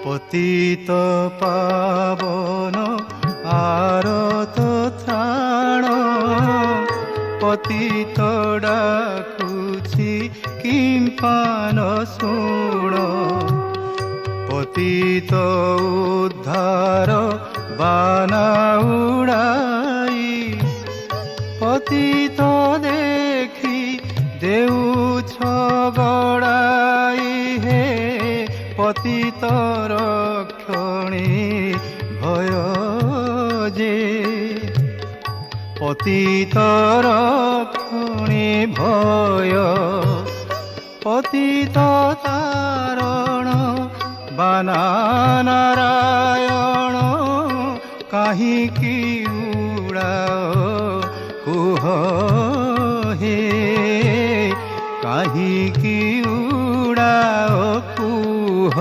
পতিত পাবন আরত ত্রাণ, পতিত ডাকুছি কিম্পান শুণ। পতিত উদ্ধার বানা উড়াই, পতিত দেখি দেউছ গড়াই। হে পতিত রক্ষণী ভয় যে, পতিত রক্ষণী ভয়। পতিত তারণ বানা নারায়ণ, কাহিকি উড়াও কুহ হে, কাহিকি উড়াও কুহ।